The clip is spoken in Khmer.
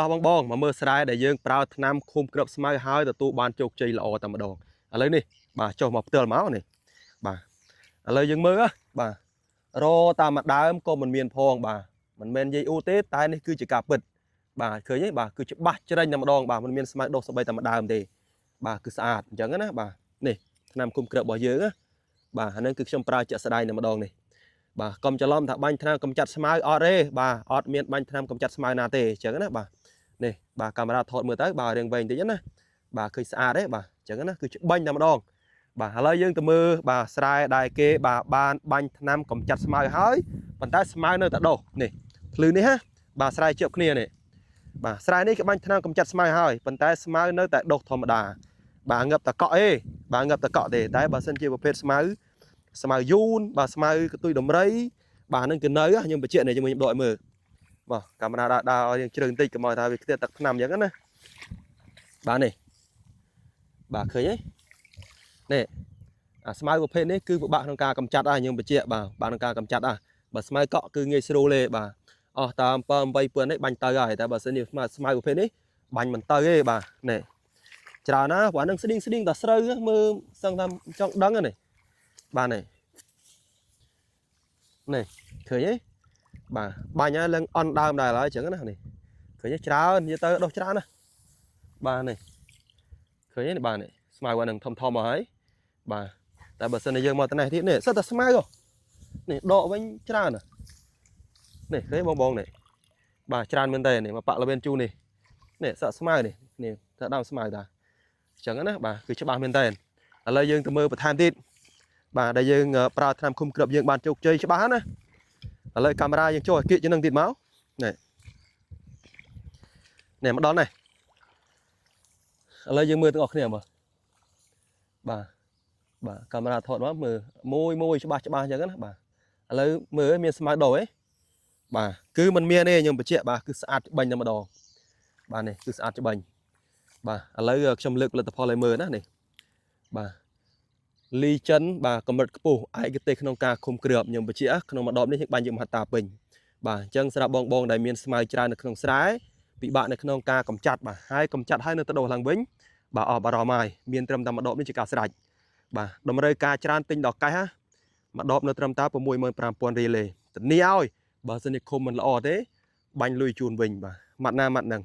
តោះបងមកមើលស្រែដែលយើងប្រើថ្នាំឃុំគ្រាប់ស្មៅហើយទទួលបានជោគជ័យល្អតែម្ដងឥឡូវនេះបាទចុះមកផ្ទាល់មកនេះបាទឥឡូវយើងមើលបាទរតាមមួយដើមក៏មិនមានផងបាទមិនមែននិយាយអ៊ូទេតែនេះគឺជាការពិតបាទឃើញទេបាទគឺច្បាស់ជ្រេញតែម្ដងបាទមិនមានស្មៅដុះស្បីតែមួយដើមទេបាទគឺស្អាតអញ្ចឹងណាបាទនេះថ្នាំឃុំគ្រាប់របស់យើងណាបាទអានេះគឺខ្ញុំប្រើជាក់ស្ដែងតែម្ដងនេះបាទកុំច្រឡំថាបាញ់ថ្នាំកម្ចាត់ស្មៅអត់ទេបាទអត់មានបាញ់ថ្នាំកម្ចាត់ស្មៅណាទេអញ្ចឹងណាបាទនេះបាទកាមេរ៉ាថតមើលទៅបាទរៀងវែងតិចណាបាទឃើញស្អាតទេបាទអញ្ចឹងណាគឺច្បាញ់តែម្ដងបាទឥឡូវយើងទៅមើលបាទស្រែដែលគេបាទបានបាញ់ថ្នាំកម្ចាត់ស្មៅហើយប៉ុន្តែស្មៅនៅតែដុះនេះភ្លឺនេះណាបាទស្រែជាប់គ្នានេះបាទស្រែនេះគេបាញ់ថ្នាំកម្ចាត់ស្មៅហើយប៉ុន្តែស្មៅនៅតែដុះធម្មតាបាទងឹបតកក់ទេបាទងឹបតកក់ទេតែបើសិនជាប្រភេទស្មៅយូនបាទស្មៅកទុយដំរីបាទនឹងគឺនៅខ្ញុំបញ្ជាក់នេះជាមួយខ្ញុំដកឲ្យមើលបាទកាមេរ៉ាដើរឲ្យយើងជ្រៅបន្តិចកុំឲ្យថាវាខ្ទាក់ទឹកថ្នាំអញ្ចឹងណាបាទនេះបាទឃើញទេនេះអាស្មៅប្រភេទនេះគឺពិបាកក្នុងការកម្ចាត់ខ្ញុំបញ្ជាក់បាទក្នុងការកម្ចាត់បើស្មៅកក់គឺងាយស្រួលទេបាទអស់តាម7 8ពឿននេះបាញ់ទៅហើយតែបើសិនជាស្មៅប្រភេទនេះបាញ់មិនទៅទេបាទនេះច្រើនណាព្រោះហ្នឹងស្តៀងតែស្រូវមើលសឹងថាចង់ដឹងនេះបាទនេះឃើញទេបាទបាញ់ហើយឡើងអន់ដើមដែរហើយអញ្ចឹងណានេះឃើញទេច្រើននិយាយទៅដុះច្រើនណាបាទនេះឃើញទេបាទនេះស្មៅអានឹងធំមកហើយបាទតែបើសិនជាយើងមកទៅនេះទៀតនេះសិតតែស្មៅនេះដកវិញច្រើននេះឃើញបងនេះបាទច្រើនមែនតើនេះមកប៉ាក់លវេនជូនេះសក់ស្មៅនេះថាដើមស្មៅតាអញ្ចឹងណាបាទគឺច្បាស់មែនតើឥឡូវយើងទៅមើលបន្ថែមទៀតបាទដែលយើងប្រើថ្នាំឃុំគ្រាប់យើងបានជោគជ័យច្បាស់ណាឥឡូវកាមេរ៉ាយើងចូលឲ្យគៀកជាងនឹងទៀតមកនេះមកដល់នេះឥឡូវយើងមើលទាំងអស់គ្នាមើលបាទកាមេរ៉ាថតមកមើលមួយច្បាស់អញ្ចឹងណាបាទឥឡូវមើលមានស្មៅដោទេបាទគឺมันមានទេខ្ញុំបញ្ជាក់បាទគឺស្អាតច្បាញ់តែម្ដងបាទនេះគឺស្អាតច្បាញ់បាទឥឡូវខ្ញុំលើកផលិតផលឲ្យមើលណានេះបាទលីចិនបាទកម្រិតខ្ពស់ឯកទេសក្នុងការឃុំគ្រាប់ខ្ញុំបញ្ជាក់ក្នុងមួយដបនេះយើងបាញ់យកមហត្តាពេញបាទអញ្ចឹងសម្រាប់បងដែលមានស្មៅច្រើននៅក្នុងស្រែពិបាកនៅក្នុងការកម្ចាត់បាទហើយកម្ចាត់ហើយនៅទៅដុះឡើងវិញបាទអស់បារម្ភហើយមានត្រឹមតែមួយដបនេះជាការស្រេចបាទតម្រូវការច្រើនទិញដល់កេះមួយដបនៅត្រឹមតែ 65,000 រៀលទេធានាឲ្យបើសិនជាឃុំមិនល្អទេបាញ់លុយជូនវិញបាទម៉ាត់ណាម៉ាត់ហ្នឹង